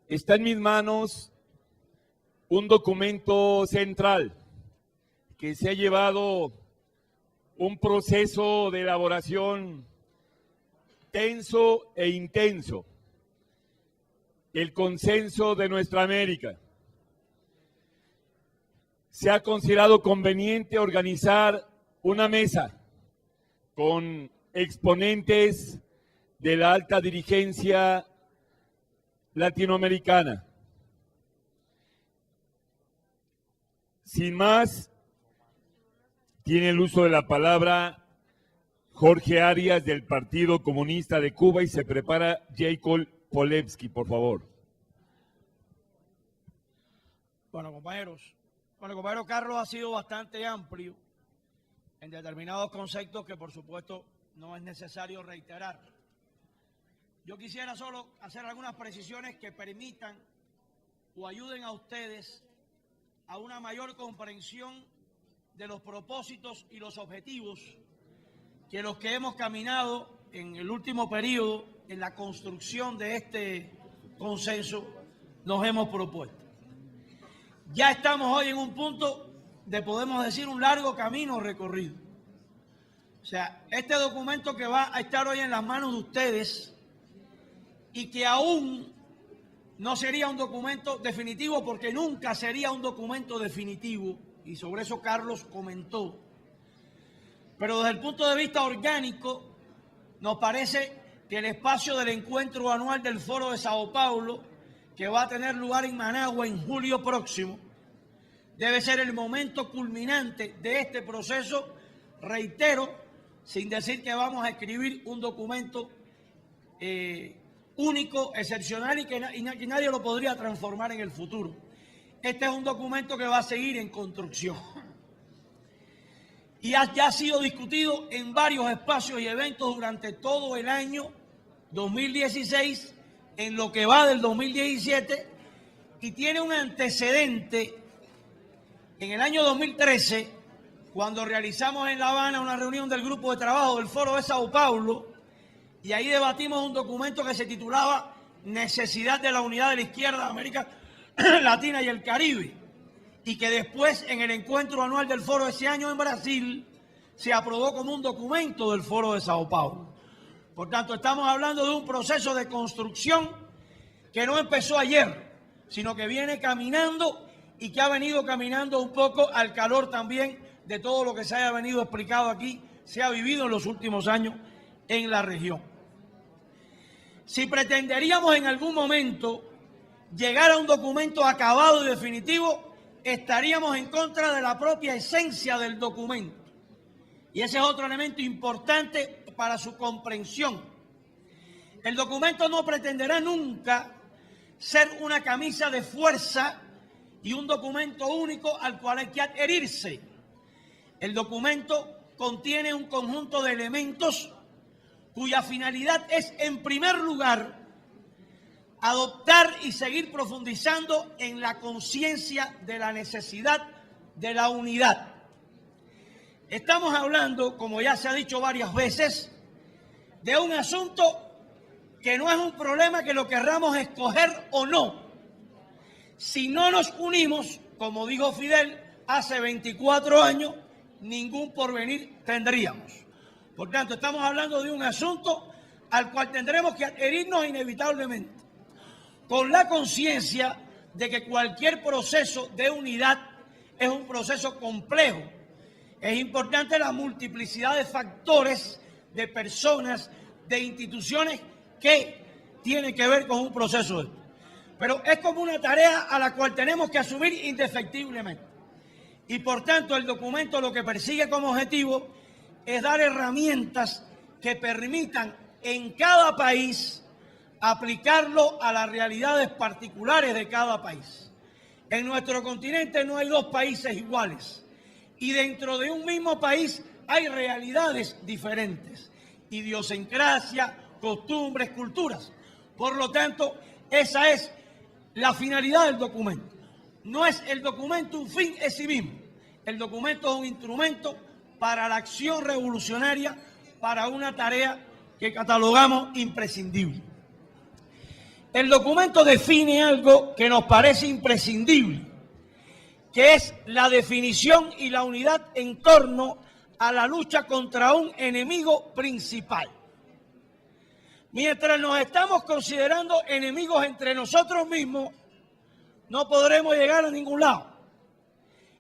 Está en mis manos un documento central que se ha llevado un proceso de elaboración tenso e intenso, el consenso de nuestra América. Se ha considerado conveniente organizar una mesa con exponentes de la alta dirigencia latinoamericana. Sin más, tiene el uso de la palabra Jorge Arias del Partido Comunista de Cuba y se prepara Jacob Polewski, por favor. Bueno, compañeros, el compañero Carlos ha sido bastante amplio en determinados conceptos que, por supuesto, no es necesario reiterar. Yo quisiera solo hacer algunas precisiones que permitan o ayuden a ustedes a una mayor comprensión de los propósitos y los objetivos que los que hemos caminado en el último periodo en la construcción de este consenso nos hemos propuesto. Ya estamos hoy en un punto de, podemos decir, un largo camino recorrido. O sea, este documento que va a estar hoy en las manos de ustedes y que aún no sería un documento definitivo, porque nunca sería un documento definitivo, y sobre eso Carlos comentó. Pero desde el punto de vista orgánico, nos parece que el espacio del encuentro anual del Foro de Sao Paulo, que va a tener lugar en Managua en julio próximo, debe ser el momento culminante de este proceso, reitero, sin decir que vamos a escribir un documento único, excepcional y que nadie lo podría transformar en el futuro. Este es un documento que va a seguir en construcción. Y ya ha sido discutido en varios espacios y eventos durante todo el año 2016, en lo que va del 2017, y tiene un antecedente en el año 2013, cuando realizamos en La Habana una reunión del grupo de trabajo del Foro de Sao Paulo, y ahí debatimos un documento que se titulaba Necesidad de la unidad de la izquierda de América Latina y el Caribe, y que después en el encuentro anual del foro ese año en Brasil se aprobó como un documento del Foro de Sao Paulo. Por tanto, estamos hablando de un proceso de construcción que no empezó ayer, sino que viene caminando y que ha venido caminando un poco al calor también de todo lo que se haya venido explicado aquí, se ha vivido en los últimos años en la región. Si pretenderíamos en algún momento llegar a un documento acabado y definitivo, estaríamos en contra de la propia esencia del documento. Y ese es otro elemento importante para su comprensión. El documento no pretenderá nunca ser una camisa de fuerza y un documento único al cual hay que adherirse. El documento contiene un conjunto de elementos cuya finalidad es, en primer lugar, adoptar y seguir profundizando en la conciencia de la necesidad de la unidad. Estamos hablando, como ya se ha dicho varias veces, de un asunto que no es un problema que lo querramos escoger o no. Si no nos unimos, como dijo Fidel hace 24 años, ningún porvenir tendríamos. Por tanto, estamos hablando de un asunto al cual tendremos que adherirnos inevitablemente, con la conciencia de que cualquier proceso de unidad es un proceso complejo. Es importante la multiplicidad de factores, de personas, de instituciones que tienen que ver con un proceso de esto. Pero es como una tarea a la cual tenemos que asumir indefectiblemente. Y por tanto el documento lo que persigue como objetivo es dar herramientas que permitan en cada país aplicarlo a las realidades particulares de cada país. En nuestro continente no hay dos países iguales y dentro de un mismo país hay realidades diferentes, idiosincrasia, costumbres, culturas. Por lo tanto, esa es la finalidad del documento. No es el documento un fin en sí mismo. El documento es un instrumento para la acción revolucionaria, para una tarea que catalogamos imprescindible. El documento define algo que nos parece imprescindible, que es la definición y la unidad en torno a la lucha contra un enemigo principal. Mientras nos estamos considerando enemigos entre nosotros mismos, no podremos llegar a ningún lado.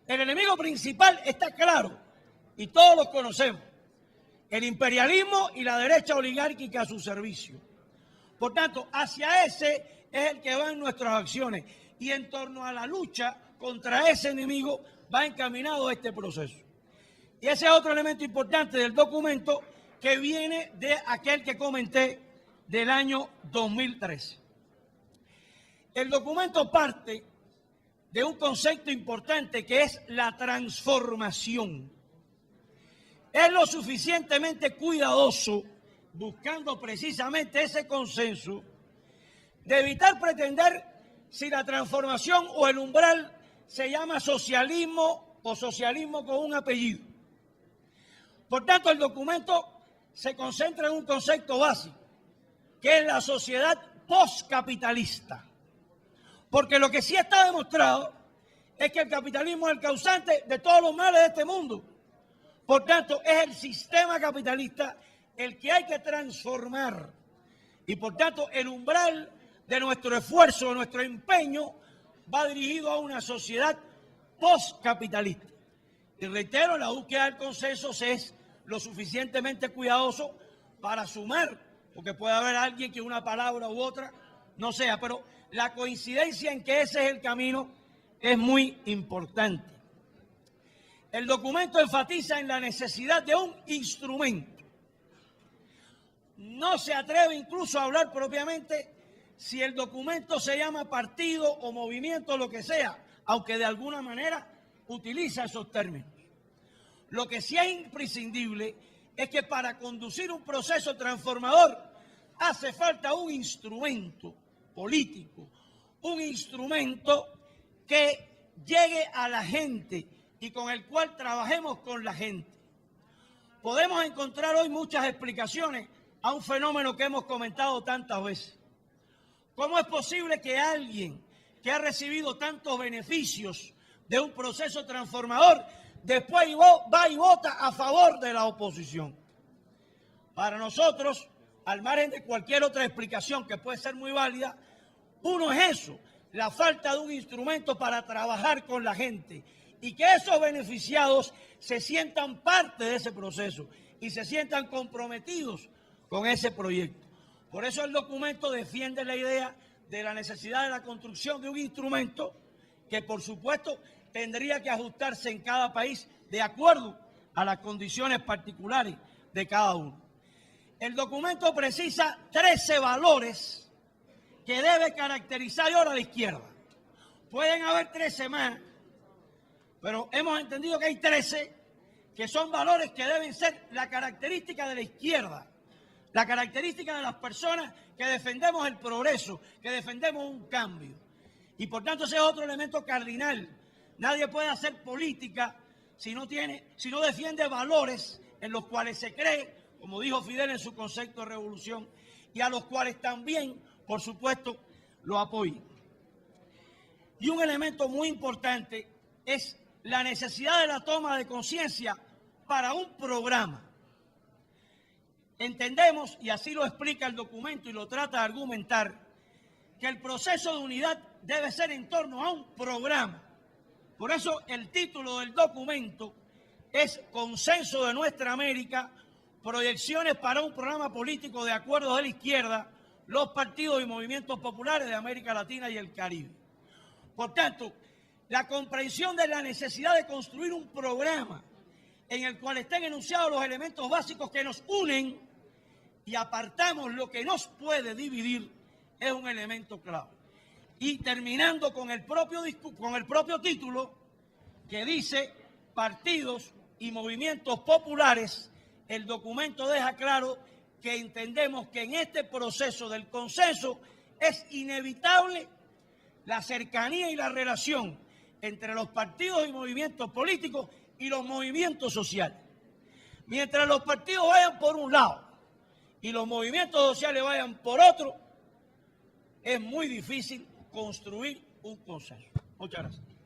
El enemigo principal está claro y todos lo conocemos: el imperialismo y la derecha oligárquica a su servicio. Por tanto, hacia ese es el que van nuestras acciones, y en torno a la lucha contra ese enemigo va encaminado este proceso. Y ese es otro elemento importante del documento, que viene de aquel que comenté del año 2013. El documento parte de un concepto importante, que es la transformación. Es lo suficientemente cuidadoso, buscando precisamente ese consenso, de evitar pretender si la transformación o el umbral se llama socialismo o socialismo con un apellido. Por tanto, el documento se concentra en un concepto básico, que es la sociedad postcapitalista. Porque lo que sí está demostrado es que el capitalismo es el causante de todos los males de este mundo. Por tanto, es el sistema capitalista el que hay que transformar. Y por tanto, el umbral de nuestro esfuerzo, de nuestro empeño, va dirigido a una sociedad postcapitalista. Y reitero, la búsqueda del consenso es lo suficientemente cuidadoso para sumar, porque puede haber alguien que una palabra u otra no sea, pero la coincidencia en que ese es el camino es muy importante. El documento enfatiza en la necesidad de un instrumento. No se atreve incluso a hablar propiamente si el documento se llama partido o movimiento, lo que sea, aunque de alguna manera utiliza esos términos. Lo que sí es imprescindible es que para conducir un proceso transformador hace falta un instrumento político, un instrumento que llegue a la gente y con el cual trabajemos con la gente. Podemos encontrar hoy muchas explicaciones a un fenómeno que hemos comentado tantas veces. ¿Cómo es posible que alguien que ha recibido tantos beneficios de un proceso transformador después va y vota a favor de la oposición? Para nosotros, al margen de cualquier otra explicación que puede ser muy válida, uno es eso, la falta de un instrumento para trabajar con la gente y que esos beneficiados se sientan parte de ese proceso y se sientan comprometidos con ese proyecto. Por eso el documento defiende la idea de la necesidad de la construcción de un instrumento que, por supuesto, tendría que ajustarse en cada país de acuerdo a las condiciones particulares de cada uno. El documento precisa 13 valores que debe caracterizar ahora a la izquierda. Pueden haber 13 más, pero hemos entendido que hay 13 que son valores que deben ser la característica de la izquierda, la característica de las personas que defendemos el progreso, que defendemos un cambio. Y por tanto ese es otro elemento cardinal. Nadie puede hacer política si no defiende valores en los cuales se cree, como dijo Fidel en su concepto de revolución, y a los cuales también, por supuesto, lo apoyan. Y un elemento muy importante es la necesidad de la toma de conciencia para un programa. Entendemos, y así lo explica el documento y lo trata de argumentar, que el proceso de unidad debe ser en torno a un programa. Por eso el título del documento es Consenso de Nuestra América, proyecciones para un programa político de acuerdos de la izquierda, los partidos y movimientos populares de América Latina y el Caribe. Por tanto, la comprensión de la necesidad de construir un programa en el cual estén enunciados los elementos básicos que nos unen y apartamos lo que nos puede dividir es un elemento clave. Y terminando con el propio título, que dice partidos y movimientos populares, el documento deja claro que entendemos que en este proceso del consenso es inevitable la cercanía y la relación entre los partidos y movimientos políticos y los movimientos sociales. Mientras los partidos vayan por un lado y los movimientos sociales vayan por otro, es muy difícil construir un consenso. Muchas gracias.